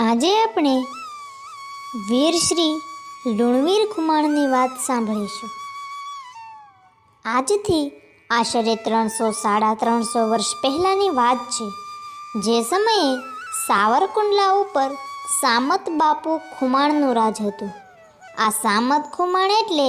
આજે આપણે વીર શ્રી લુણવીર ખુમાણની વાત સાંભળીશું. આજથી આશરે 300-350 વર્ષ પહેલાંની વાત છે, જે સમયે સાવરકુંડલા ઉપર સામત બાપુ ખુમાણનું રાજ હતું. આ સામત ખુમાણ એટલે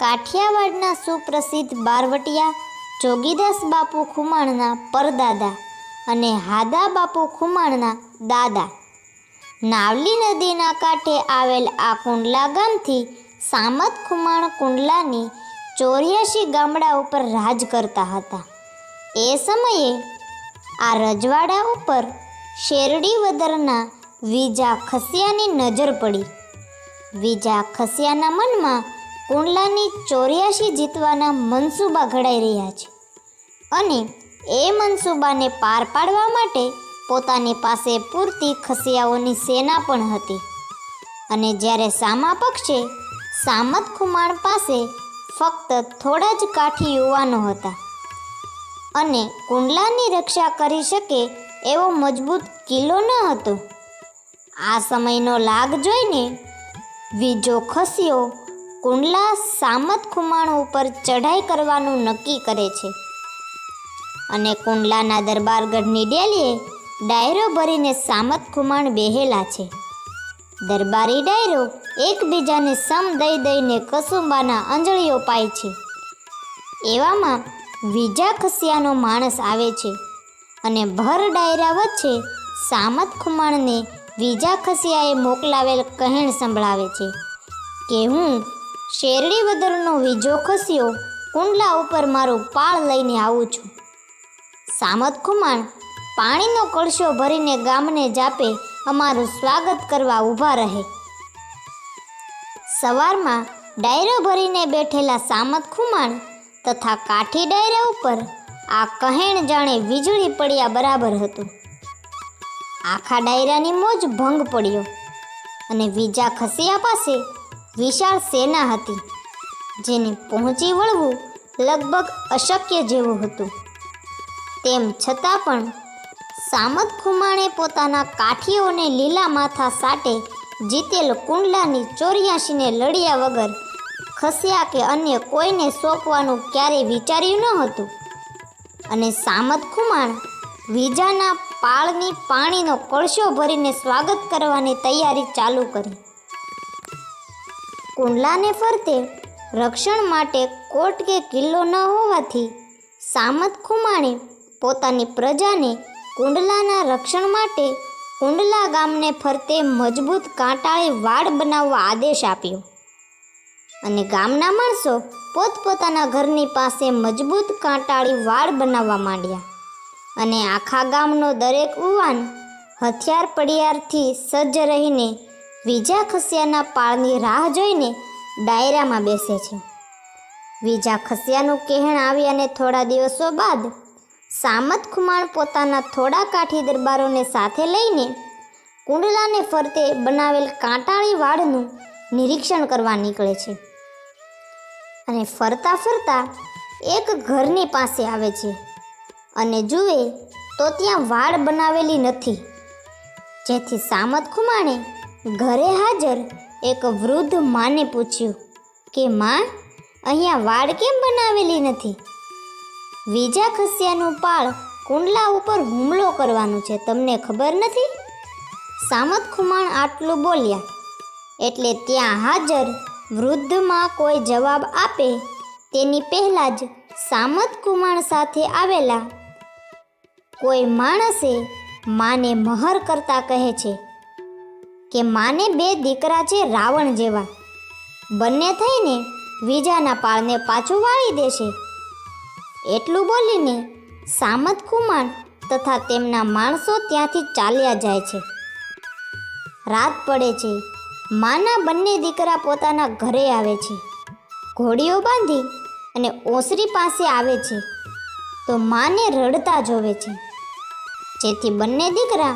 કાઠિયાવાડના સુપ્રસિદ્ધ બારવટિયા જોગીદાસ બાપુ ખુમાણના પરદાદા અને હાદા બાપુ ખુમાણના દાદા. નાવલી નદીના કાંઠે આવેલ આ કુંડલા ગામથી સામત ખુમાણ કુંડલાની 84 ગામડા ઉપર રાજ કરતા હતા. એ સમયે આ રજવાડા ઉપર શેરડી વદરના વીજા ખસિયાની નજર પડી. વીજા ખસિયાના મનમાં કુંડલાની 84 જીતવાના મનસૂબા ઘડાઈ રહ્યા છે અને એ મનસૂબાને પાર પાડવા માટે પોતાની પાસે પૂરતી ખસિયાઓની સેના પણ હતી. અને જ્યારે સામા પક્ષે સામત ખુમાણ પાસે ફક્ત થોડા જ કાઠી યુવાનો હતા અને કુંડલાની રક્ષા કરી શકે એવો મજબૂત કિલ્લો ન હતો. આ સમયનો લાગ જોઈને વીજો ખસ્યો કુંડલા સામત ખુમાણ ઉપર ચઢાઈ કરવાનું નક્કી કરે છે અને કુંડલાના દરબારગઢની ડેલીએ ડાયરો ભરીને સામત ખુમાણ બેહેલા છે. દરબારી ડાયરો એકબીજાને સમ દઈ દઈને કસુંબાના અંજળીઓ પાય છે. એવામાં વીજા ખસિયાનો માણસ આવે છે અને ભર ડાયરા વચ્ચે સામત ખુમાણને વીજા ખસિયાએ મોકલાવેલ કહેણ સંભળાવે છે કે હું શેરડી વદરનો વીજો ખસ્યો કુંડલા ઉપર મારું પાળ લઈને આવું છું. સામત ખુમાણ પાણીનો કળશો ભરીને ગામને જાપે અમારું સ્વાગત કરવા ઊભા રહે. સવારમાં ડાયરો ભરીને બેઠેલા સામત ખુમાણ તથા કાઠી ડાયરા ઉપર આ કહેણ જાણે વીજળી પડ્યા બરાબર હતું. આખા ડાયરાની મોજ ભંગ પડ્યો અને વીજા ખસિયા પાસે વિશાળ સેના હતી, જેને પહોંચી વળવું લગભગ અશક્ય જેવું હતું. તેમ છતાં પણ સામત ખુમાણે પોતાના કાઠીઓને લીલા માથા સાટે જીતેલ કુંડલાની 84ને લડ્યા વગર ખસ્યા કે અન્ય કોઈને સોંપવાનું ક્યારેય વિચાર્યું ન હતું. અને સામત ખુમાણ વીજાના પાળની પાણીનો કળશો ભરીને સ્વાગત કરવાની તૈયારી ચાલુ કરી. કુંડલાને ફરતે રક્ષણ માટે કોટ કે કિલ્લો ન હોવાથી સામત ખુમાણે પોતાની પ્રજાને કુંડલાના રક્ષણ માટે કુંડલા ગામને ફરતે મજબૂત કાંટાળી વાડ બનાવવા આદેશ આપ્યો અને ગામના માણસો પોતપોતાના ઘરની પાસે મજબૂત કાંટાળી વાડ બનાવવા માંડ્યા. અને આખા ગામનો દરેક યુવાન હથિયાર પડિયારથી સજ્જ રહીને વીજા ખસિયાના પાળની રાહ જોઈને ડાયરામાં બેસે છે. વીજા ખસિયાનું કહેણ આવ્યાને થોડા દિવસો બાદ સામત ખુમાણ પોતાના થોડા કાઠી દરબારોને સાથે લઈને કુંડલાને ફરતે બનાવેલ કાંટાળી વાડનું નિરીક્ષણ કરવા નીકળે છે અને ફરતા ફરતા એક ઘરની પાસે આવે છે અને જુએ તો ત્યાં વાડ બનાવેલી નથી, જેથી સામત ખુમાણે ઘરે હાજર એક વૃદ્ધ માને પૂછ્યું કે માં, અહીંયા વાડ કેમ બનાવેલી નથી? વીજા ખસિયાનું પાળ કુંડલા ઉપર હુમલો કરવાનું છે, તમને ખબર નથી? સામત ખુમાણ આટલું બોલ્યા એટલે ત્યાં હાજર વૃદ્ધમાં કોઈ જવાબ આપે તેની પહેલાં જ સામત ખુમાણ સાથે આવેલા કોઈ માણસે માને મહર કરતા કહે છે કે માને 2 દીકરા છે રાવણ જેવા, બંને થઈને વીજાના પાળને પાછું વાળી દેશે. એટલું બોલીને સામત ખુમાણ તથા તેમના માણસો ત્યાંથી ચાલ્યા જાય છે. રાત પડે છે. માના બંને દીકરા પોતાના ઘરે આવે છે. ઘોડીઓ બાંધી અને ઓસરી પાસે આવે છે તો માને રડતા જોવે છે, જેથી બંને દીકરા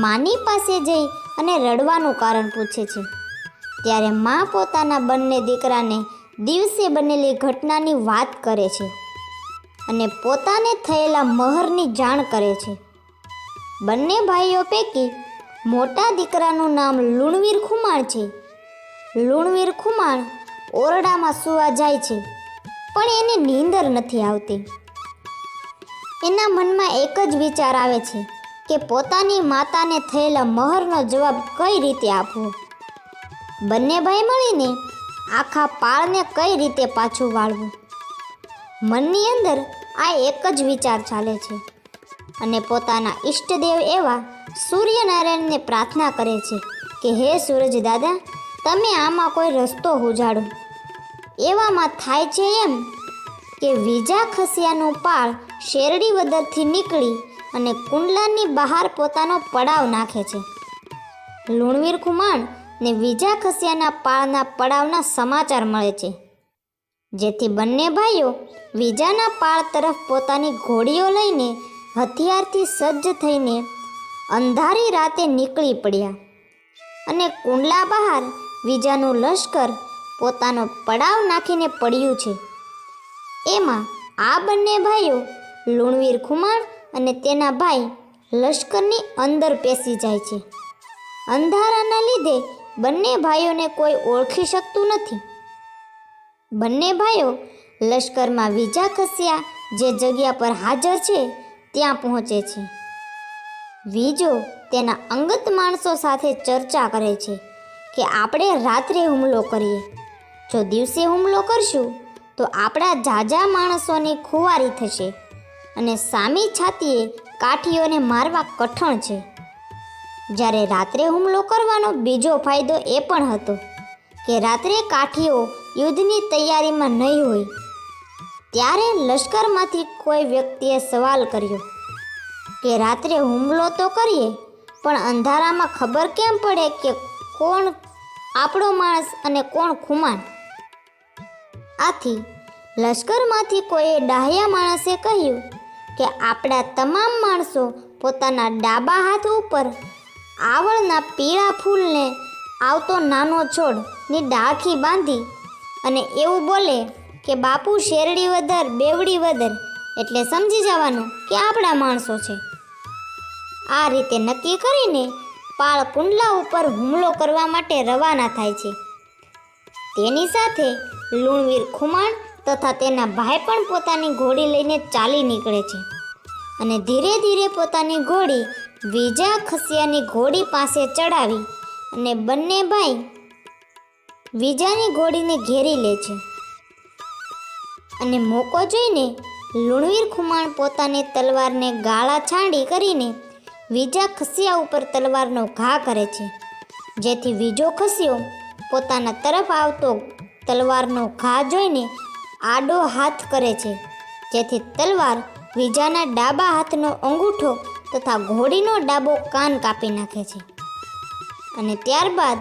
માની પાસે જઈ અને રડવાનું કારણ પૂછે છે. ત્યારે મા પોતાના બંને દીકરાને દિવસે બનેલી ઘટનાની વાત કરે છે અને પોતાને થયેલા મહરની જાણ કરે છે. બંને ભાઈઓ પૈકી મોટા દીકરાનું નામ લુણવીર ખુમાણ છે. લુણવીર ખુમાણ ઓરડામાં સૂવા જાય છે, પણ એને નીંદર નથી આવતી. એના મનમાં એક જ વિચાર આવે છે કે પોતાની માતાને થયેલા મહરનો જવાબ કઈ રીતે આપવો. બંને ભાઈ મળીને આખા પાળને કઈ રીતે પાછું વાળવું. મનની અંદર આ એક જ વિચાર ચાલે છે અને પોતાના ઈષ્ટદેવ એવા સૂર્યનારાયણને પ્રાર્થના કરે છે કે હે સૂરજ દાદા, તમે આમાં કોઈ રસ્તો ઉજાડો. એવામાં થાય છે એમ કે વીજા ખસિયાનું પાળ શેરડી વદરથી નીકળી અને કુંડલાની બહાર પોતાનો પડાવ નાખે છે. લુણવીર ખુમાણ ને વીજા ખસિયાના પાળના પડાવના સમાચાર મળે છે, જેથી બંને ભાઈઓ વીજાના પાળ તરફ પોતાની ઘોડીઓ લઈને હથિયારથી સજ્જ થઈને અંધારી રાતે નીકળી પડ્યા અને કુંડલા બહાર વીજાનું લશ્કર પોતાનો પડાવ નાખીને પડ્યું છે. એમાં આ બંને ભાઈઓ લુણવીર ખુમાણ અને તેના ભાઈ લશ્કરની અંદર પેસી જાય છે. અંધારાના લીધે બંને ભાઈઓને કોઈ ઓળખી શકતું નથી. બંને ભાઈઓ લશ્કરમાં વીજા ખસિયા જે જગ્યા પર હાજર છે ત્યાં પહોંચે છે. વીજો તેના અંગત માણસો સાથે ચર્ચા કરે છે કે આપણે રાત્રે હુમલો કરીએ. જો દિવસે હુમલો કરશું તો આપણા જાજા માણસોની ખુવારી થશે અને સામી છાતીએ કાઠીઓને મારવા કઠણ છે. જ્યારે રાત્રે હુમલો કરવાનો બીજો ફાયદો એ પણ હતો કે રાત્રે કાઠીઓ યુદ્ધની તૈયારીમાં નહીં હોય. ત્યારે લશ્કરમાંથી કોઈ વ્યક્તિએ સવાલ કર્યો કે રાત્રે હુમલો તો કરીએ, પણ અંધારામાં ખબર કેમ પડે કે કોણ આપણો માણસ અને કોણ ખુમાણ? આથી લશ્કરમાંથી કોઈ ડાહ્યા માણસે કહ્યું કે આપણા તમામ માણસો પોતાના ડાબા હાથ ઉપર આવળના પીળા ફૂલને આવતો નાનો છોડની ડાળખી બાંધી અને એવું બોલે કે બાપુ શેરડી વદર બેવડી વદર, એટલે સમજી જવાનું કે આપણા માણસો છે. આ રીતે નક્કી કરીને પાળ કુંડલા ઉપર હુમલો કરવા માટે રવાના થાય છે. તેની સાથે લુણવીર ખુમાણ તથા તેના ભાઈ પણ પોતાની ઘોડી લઈને ચાલી નીકળે છે અને ધીરે ધીરે પોતાની ઘોડી વીજા ખસિયાની ઘોડી પાસે ચડાવી અને બંને ભાઈ વીજાની ઘોડીને ઘેરી લે છે. અને મોકો જોઈને લુણવીર ખુમાણ પોતાની તલવારને ગાળા છાંડી કરીને વીજા ખસિયા ઉપર તલવારનો ઘા કરે છે, જેથી વીજો ખસિયો પોતાના તરફ આવતો તલવારનો ઘા જોઈને આડો હાથ કરે છે, જેથી તલવાર વીજાના ડાબા હાથનો અંગૂઠો તથા ઘોડીનો ડાબો કાન કાપી નાખે છે. અને ત્યારબાદ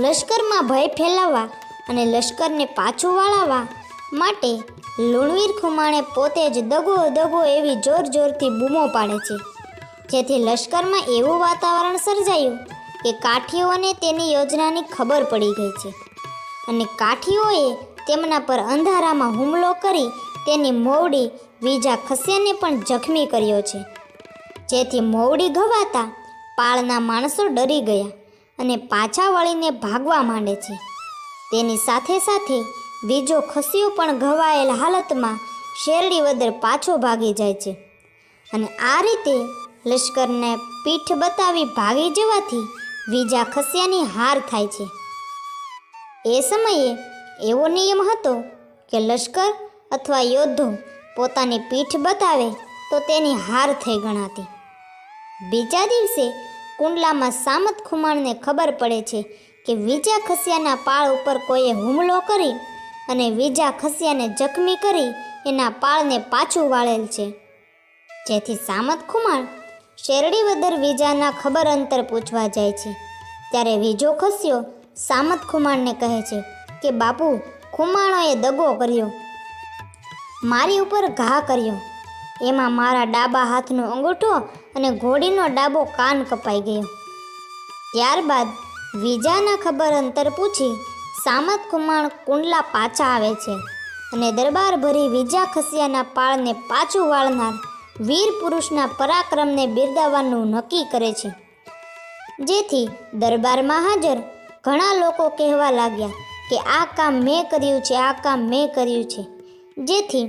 લશ્કરમાં ભય ફેલાવવા અને લશ્કરને પાછું વાળવા માટે લુણવીર ખુમાણે પોતે જ દગો દગો એવી જોર જોરથી બૂમો પાડે છે, જેથી લશ્કરમાં એવું વાતાવરણ સર્જાયું કે કાઠીઓને તેની યોજનાની ખબર પડી ગઈ છે અને કાઠીઓએ તેમના પર અંધારામાં હુમલો કરી તેની મોવડી વીજા ખસિયાને પણ જખમી કર્યો છે. જેથી મોવડી ઘવાતા પાળના માણસો ડરી ગયા અને પાછા વળીને ભાગવા માંડે છે. તેની સાથે સાથે વીજો ખસિયો પણ ઘવાયેલ હાલતમાં શેરડી વદર પાછો ભાગી જાય છે અને આ રીતે લશ્કરને પીઠ બતાવી ભાગી જવાથી વીજા ખસિયાની હાર થાય છે. એ સમયે એવો નિયમ હતો કે લશ્કર અથવા યોદ્ધો પોતાની પીઠ બતાવે તો તેની હાર થઈ ગણાતી. બીજા દિવસે કુંડલામાં સામત ખુમાણને ખબર પડે છે કે વીજા ખસિયાના પાળ ઉપર કોઈએ હુમલો કરી અને વીજા ખસિયાને જખમી કરી એના પાળને પાછું વાળેલ છે. જેથી સામત ખુમાણ શેરડી વદર વીજાના ખબર અંતર પૂછવા જાય છે. ત્યારે વીજો ખસ્યો સામત ખુમાણને કહે છે કે બાપુ, ખુમાણોએ દગો કર્યો, મારી ઉપર ઘા કર્યો, એમાં મારા ડાબા હાથનો અંગૂઠો અને ઘોડીનો ડાબો કાન કપાઈ ગયો. ત્યારબાદ વીજાના ખબર અંતર પૂછી સામત ખુમાણ કુંડલા પાછા આવે છે અને દરબાર ભરી વીજા ખસિયાના પાળને પાછું વાળનાર વીર પુરુષના પરાક્રમને બિરદાવવાનું નક્કી કરે છે. જેથી દરબારમાં હાજર ઘણા લોકો કહેવા લાગ્યા કે આ કામ મેં કર્યું છે, આ કામ મેં કર્યું છે. જેથી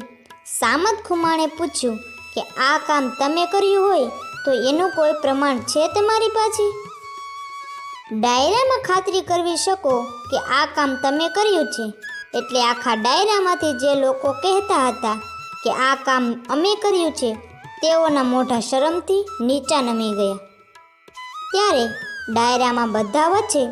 સામત ખુમાણે પૂછ્યું કે આ કામ તમે કર્યું હોય તો એનું કોઈ પ્રમાણ છે તમારી પાસે? ડાયરામાં ખાતરી કરવી શકો કે આ કામ તમે કર્યું છે. એટલે આખા ડાયરામાંથી જે લોકો કહેતા હતા કે આ કામ અમે કર્યું છે, તેઓના મોઢા શરમથી નીચા નમી ગયા. ત્યારે ડાયરામાં બધા વચ્ચે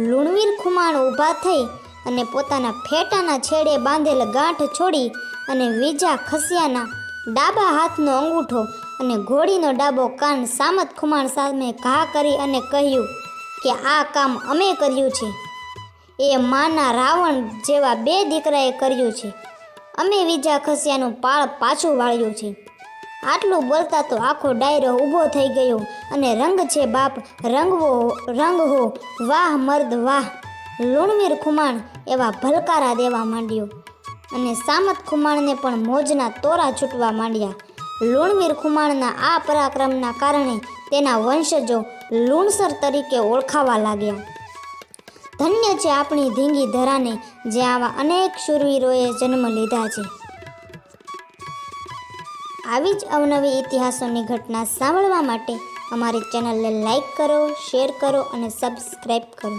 લુણવીર ખુમાણ ઊભા થઈ અને પોતાના ફેટાના છેડે બાંધેલ ગાંઠ છોડી અને બીજા ખસિયાના ડાબા હાથનો અંગૂઠો અને ઘોડીનો ડાબો કાન સામત ખુમાણ સામે ઘા કરી અને કહ્યું કે આ કામ અમે કર્યું છે. એ માના રાવણ જેવા 2 દીકરાએ કર્યું છે. અમે બીજા ખસિયાનું પાળ પાછું વાળ્યું છે. આટલું બોલતા તો આખો ડાયરો ઊભો થઈ ગયો અને રંગ છે બાપ રંગ હો, વાહ મર્દ વાહ. લુણવીર ખુમાણ એવા ભલકારા દેવા માંડ્યો અને સામત ખુમાણને પણ મોજના તોરા છૂટવા માંડ્યા. લુણવીર ખુમાણના આ પરાક્રમના કારણે તેના વંશજો લુણસર તરીકે ઓળખાવા લાગ્યા. ધન્ય છે આપણી ધીંગી ધરાને, જે આવા અનેક શૂરવીરોએ જન્મ લીધા છે. આવી જ અવનવી ઇતિહાસોની ઘટના સાંભળવા માટે અમારી ચેનલને લાઈક કરો, શેર કરો અને સબસ્ક્રાઈબ કરો.